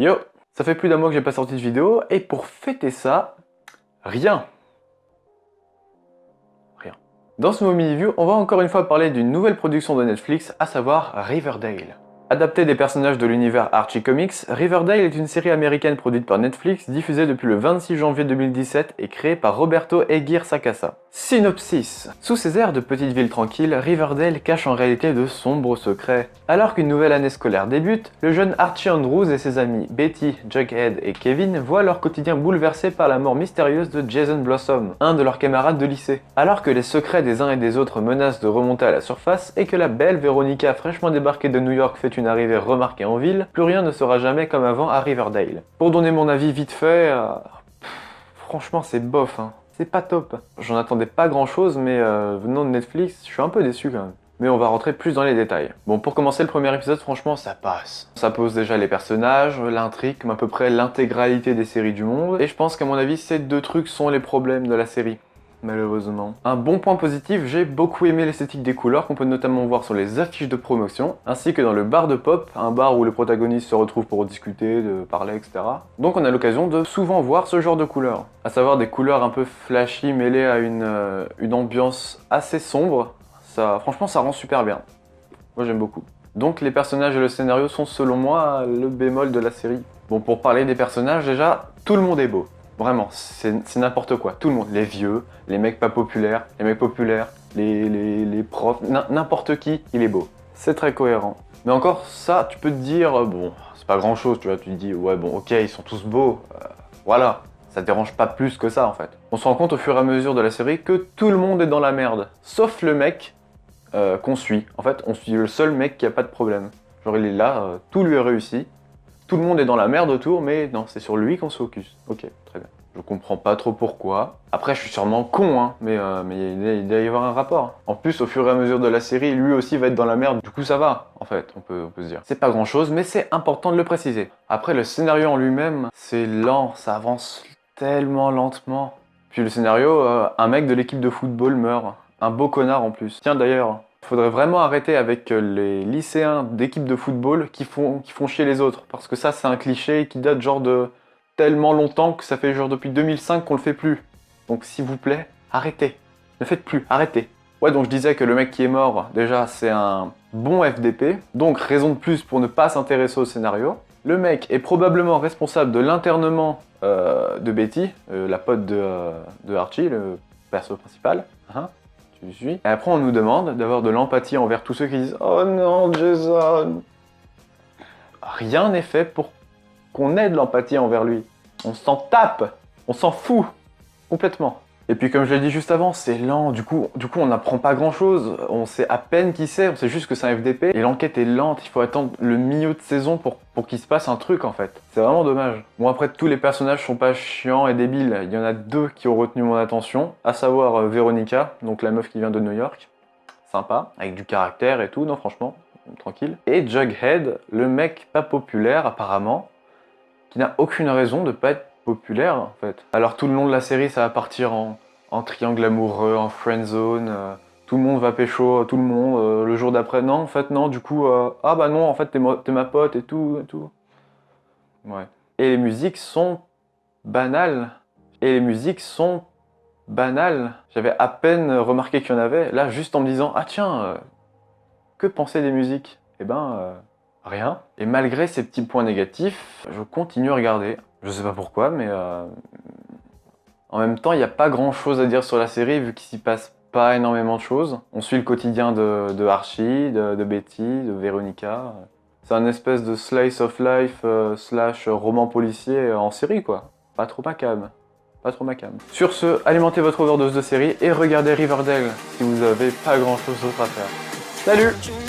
Yo, ça fait plus d'un mois que j'ai pas sorti de vidéo, et pour fêter ça, rien. Dans ce mini view, on va encore une fois parler d'une nouvelle production de Netflix, à savoir Riverdale. Adapté des personnages de l'univers Archie Comics, Riverdale est une série américaine produite par Netflix, diffusée depuis le 26 janvier 2017 et créée par Roberto Aguirre Sacasa. Synopsis. Sous ses airs de petite ville tranquille, Riverdale cache en réalité de sombres secrets. Alors qu'une nouvelle année scolaire débute, le jeune Archie Andrews et ses amis Betty, Jughead et Kevin voient leur quotidien bouleversé par la mort mystérieuse de Jason Blossom, un de leurs camarades de lycée. Alors que les secrets des uns et des autres menacent de remonter à la surface et que la belle Veronica fraîchement débarquée de New York fait une arrivée remarquée en ville, plus rien ne sera jamais comme avant à Riverdale. Pour donner mon avis vite fait, franchement c'est bof, hein. C'est pas top. J'en attendais pas grand chose, mais venant de Netflix, je suis un peu déçu quand même. Mais on va rentrer plus dans les détails. Bon, pour commencer le premier épisode, franchement, ça passe. Ça pose déjà les personnages, l'intrigue, comme à peu près l'intégralité des séries du monde. Et je pense qu'à mon avis, ces deux trucs sont les problèmes de la série. Malheureusement. Un bon point positif, j'ai beaucoup aimé l'esthétique des couleurs qu'on peut notamment voir sur les affiches de promotion, ainsi que dans le bar de Pop, un bar où les protagonistes se retrouvent pour discuter, de parler, etc. Donc on a l'occasion de souvent voir ce genre de couleurs, à savoir des couleurs un peu flashy mêlées à une ambiance assez sombre. Franchement ça rend super bien. Moi j'aime beaucoup. Donc les personnages et le scénario sont selon moi le bémol de la série. Bon, pour parler des personnages déjà, tout le monde est beau. Vraiment, c'est n'importe quoi. Tout le monde, les vieux, les mecs pas populaires, les mecs populaires, les profs, n'importe qui, il est beau. C'est très cohérent. Mais encore ça, tu peux te dire, bon, c'est pas grand chose, tu vois, tu te dis, ouais bon, ok, ils sont tous beaux, voilà. Ça te dérange pas plus que ça en fait. On se rend compte au fur et à mesure de la série que tout le monde est dans la merde. Sauf le mec qu'on suit. En fait, on suit le seul mec qui a pas de problème. Genre il est là, tout lui est réussi. Tout le monde est dans la merde autour, mais non, c'est sur lui qu'on se focus. Ok, très bien. Je comprends pas trop pourquoi. Après, je suis sûrement con, hein, mais il doit y avoir un rapport. En plus, au fur et à mesure de la série, lui aussi va être dans la merde. Du coup, ça va, en fait, on peut se dire. C'est pas grand chose, mais c'est important de le préciser. Après, le scénario en lui-même, c'est lent, ça avance tellement lentement. Puis le scénario, un mec de l'équipe de football meurt. Un beau connard en plus. Tiens d'ailleurs, faudrait vraiment arrêter avec les lycéens d'équipe de football qui font chier les autres. Parce que ça, c'est un cliché qui date genre de tellement longtemps que ça fait genre depuis 2005 qu'on le fait plus. Donc s'il vous plaît, arrêtez. Ne faites plus, arrêtez. Ouais, donc je disais que le mec qui est mort, déjà, c'est un bon FDP. Donc raison de plus pour ne pas s'intéresser au scénario. Le mec est probablement responsable de l'internement de Betty, la pote de Archie, le perso principal. Tu suis. Et après, on nous demande d'avoir de l'empathie envers tous ceux qui disent « Oh non, Jason !» Rien n'est fait pour qu'on ait de l'empathie envers lui. On s'en tape, on s'en fout, complètement. Et puis comme je l'ai dit juste avant, c'est lent, du coup on n'apprend pas grand chose, on sait à peine qui c'est, on sait juste que c'est un FDP, et l'enquête est lente, il faut attendre le milieu de saison pour qu'il se passe un truc en fait. C'est vraiment dommage. Bon après, tous les personnages sont pas chiants et débiles, il y en a deux qui ont retenu mon attention, à savoir Veronica, donc la meuf qui vient de New York, sympa, avec du caractère et tout, non franchement, tranquille. Et Jughead, le mec pas populaire apparemment, qui n'a aucune raison de pas être populaire en fait. Alors tout le long de la série ça va partir en triangle amoureux, en friendzone, tout le monde va pécho, tout le monde, le jour d'après non en fait non, du coup ah bah non en fait t'es ma pote et tout et tout. Ouais. Et les musiques sont banales. J'avais à peine remarqué qu'il y en avait, là juste en me disant ah tiens, que penser des musiques? Eh ben rien. Et malgré ces petits points négatifs, je continue à regarder. Je sais pas pourquoi, mais en même temps, il n'y a pas grand chose à dire sur la série vu qu'il s'y passe pas énormément de choses. On suit le quotidien de Archie, de Betty, de Veronica. C'est un espèce de slice of life slash roman policier en série quoi. Pas trop ma cam. Pas trop ma cam. Sur ce, alimentez votre overdose de série et regardez Riverdale si vous avez pas grand chose d'autre à faire. Salut!